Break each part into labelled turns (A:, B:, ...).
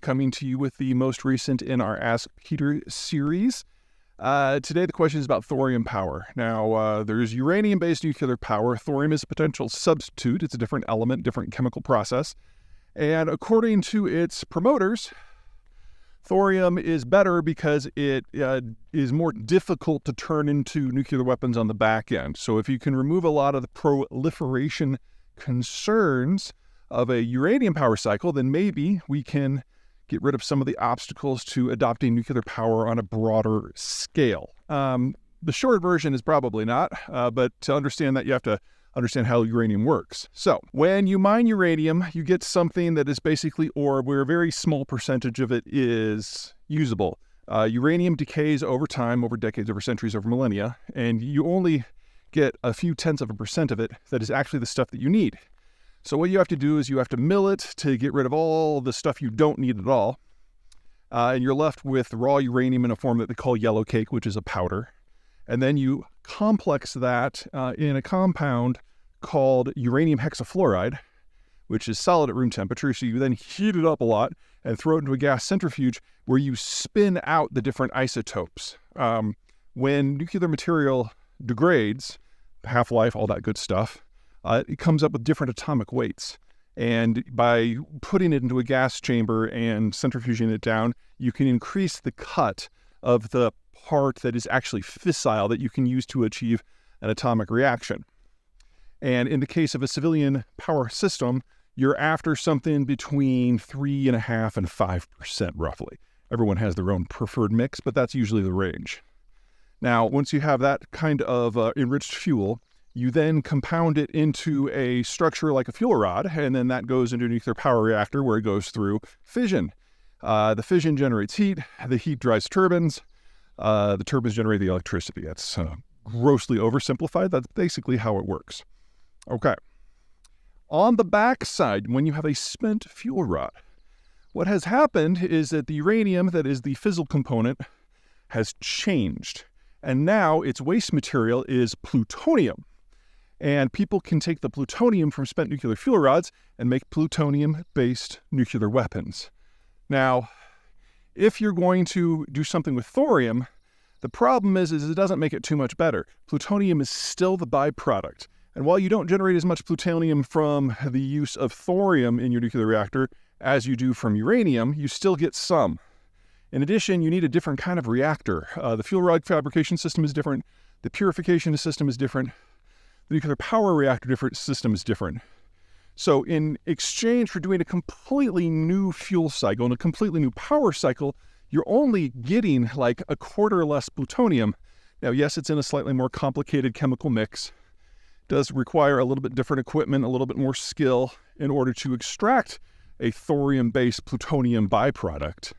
A: Coming to you with the most recent in our Ask Peter series. Today the question is about thorium power. Now, there's uranium-based nuclear power. Thorium is a potential substitute. It's a different element, different chemical process. And according to its promoters, thorium is better because it is more difficult to turn into nuclear weapons on the back end. So if you can remove a lot of the proliferation concerns of a uranium power cycle, then maybe we can get rid of some of the obstacles to adopting nuclear power on a broader scale. The short version is probably not, but to understand that, you have to understand how uranium works. So when you mine uranium, you get something that is basically ore where a very small percentage of it is usable. Uranium decays over time, over decades, over centuries, over millennia, and you only get a few tenths of a percent of it that is actually the stuff that you need. So what you have to do is you have to mill it to get rid of all the stuff you don't need at all. And you're left with raw uranium in a form that they call yellow cake, which is a powder. And then you complex that in a compound called uranium hexafluoride, which is solid at room temperature. So you then heat it up a lot and throw it into a gas centrifuge where you spin out the different isotopes. When nuclear material degrades, half-life, all that good stuff, it comes up with different atomic weights. And by putting it into a gas chamber and centrifuging it down, you can increase the cut of the part that is actually fissile that you can use to achieve an atomic reaction. And in the case of a civilian power system, you're after something between 3.5% and 5% roughly. Everyone has their own preferred mix, but that's usually the range. Now, once you have that kind of enriched fuel, you then compound it into a structure like a fuel rod, and then that goes into a nuclear power reactor where it goes through fission. The fission generates heat, the heat drives turbines, the turbines generate the electricity. That's grossly oversimplified. That's basically how it works. Okay. On the back side, when you have a spent fuel rod, what has happened is that the uranium, that is the fissile component, has changed. And now its waste material is plutonium. And people can take the plutonium from spent nuclear fuel rods and make plutonium-based nuclear weapons. Now, if you're going to do something with thorium, the problem is it doesn't make it too much better. Plutonium is still the byproduct. And while you don't generate as much plutonium from the use of thorium in your nuclear reactor as you do from uranium, you still get some. In addition, you need a different kind of reactor. The fuel rod fabrication system is different. The purification system is different. The nuclear power reactor system is different. So in exchange for doing a completely new fuel cycle and a completely new power cycle, you're only getting like a quarter less plutonium. Now, yes, it's in a slightly more complicated chemical mix. It does require a little bit different equipment, a little bit more skill in order to extract a thorium-based plutonium byproduct.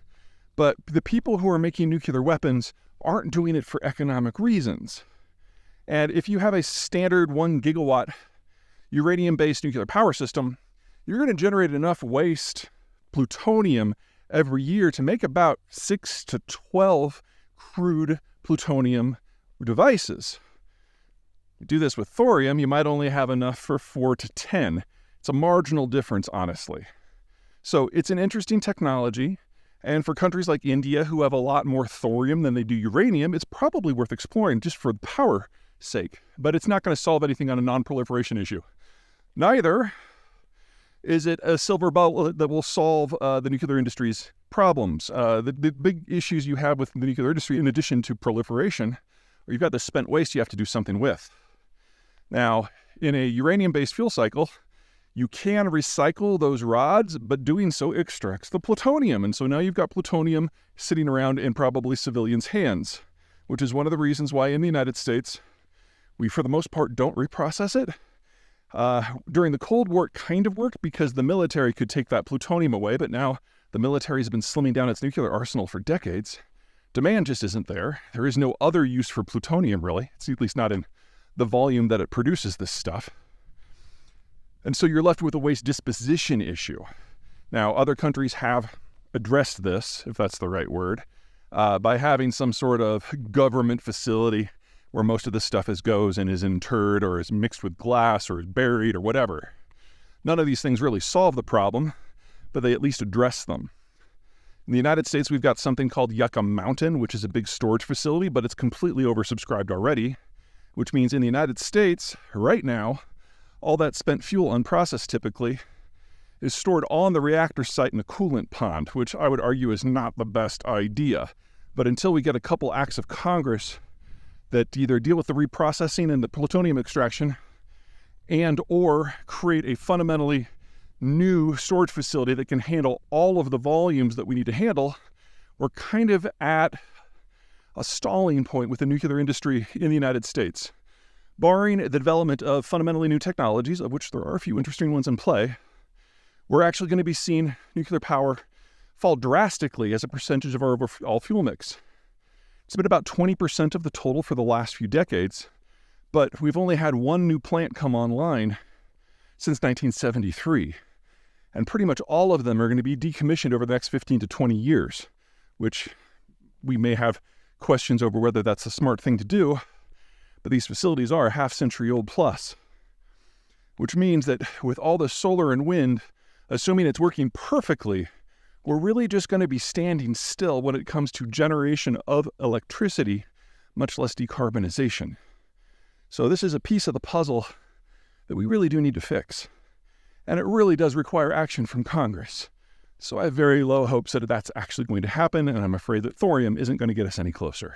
A: But the people who are making nuclear weapons aren't doing it for economic reasons. And if you have a standard 1 gigawatt uranium-based nuclear power system, you're going to generate enough waste plutonium every year to make about 6 to 12 crude plutonium devices. You do this with thorium, you might only have enough for 4 to 10. It's a marginal difference, honestly. So it's an interesting technology. And for countries like India, who have a lot more thorium than they do uranium, it's probably worth exploring just for the power sake. But it's not going to solve anything on a non-proliferation issue. Neither is it a silver bullet that will solve the nuclear industry's problems. The big issues you have with the nuclear industry, in addition to proliferation, are you've got the spent waste you have to do something with. Now, in a uranium-based fuel cycle, you can recycle those rods, but doing so extracts the plutonium. And so now you've got plutonium sitting around in probably civilians' hands, which is one of the reasons why in the United States, we, for the most part, don't reprocess it. During the Cold War, it kind of worked because the military could take that plutonium away, but now the military has been slimming down its nuclear arsenal for decades. Demand just isn't there. There is no other use for plutonium, really. It's at least not in the volume that it produces this stuff. And so you're left with a waste disposition issue. Now, other countries have addressed this, if that's the right word, by having some sort of government facility where most of this stuff goes and is interred or is mixed with glass or is buried or whatever. None of these things really solve the problem, but they at least address them. In the United States, we've got something called Yucca Mountain, which is a big storage facility, but it's completely oversubscribed already, which means in the United States, right now, all that spent fuel, unprocessed typically, is stored on the reactor site in a coolant pond, which I would argue is not the best idea. But until we get a couple acts of Congress that either deal with the reprocessing and the plutonium extraction and or create a fundamentally new storage facility that can handle all of the volumes that we need to handle, we're kind of at a stalling point with the nuclear industry in the United States. Barring the development of fundamentally new technologies, of which there are a few interesting ones in play, we're actually going to be seeing nuclear power fall drastically as a percentage of our overall fuel mix. It's been about 20% of the total for the last few decades, but we've only had one new plant come online since 1973. And pretty much all of them are going to be decommissioned over the next 15 to 20 years, which we may have questions over whether that's a smart thing to do, but these facilities are a half-century old plus, which means that with all the solar and wind, assuming it's working perfectly, we're really just going to be standing still when it comes to generation of electricity, much less decarbonization. So this is a piece of the puzzle that we really do need to fix. And it really does require action from Congress. So I have very low hopes that that's actually going to happen, and I'm afraid that thorium isn't going to get us any closer.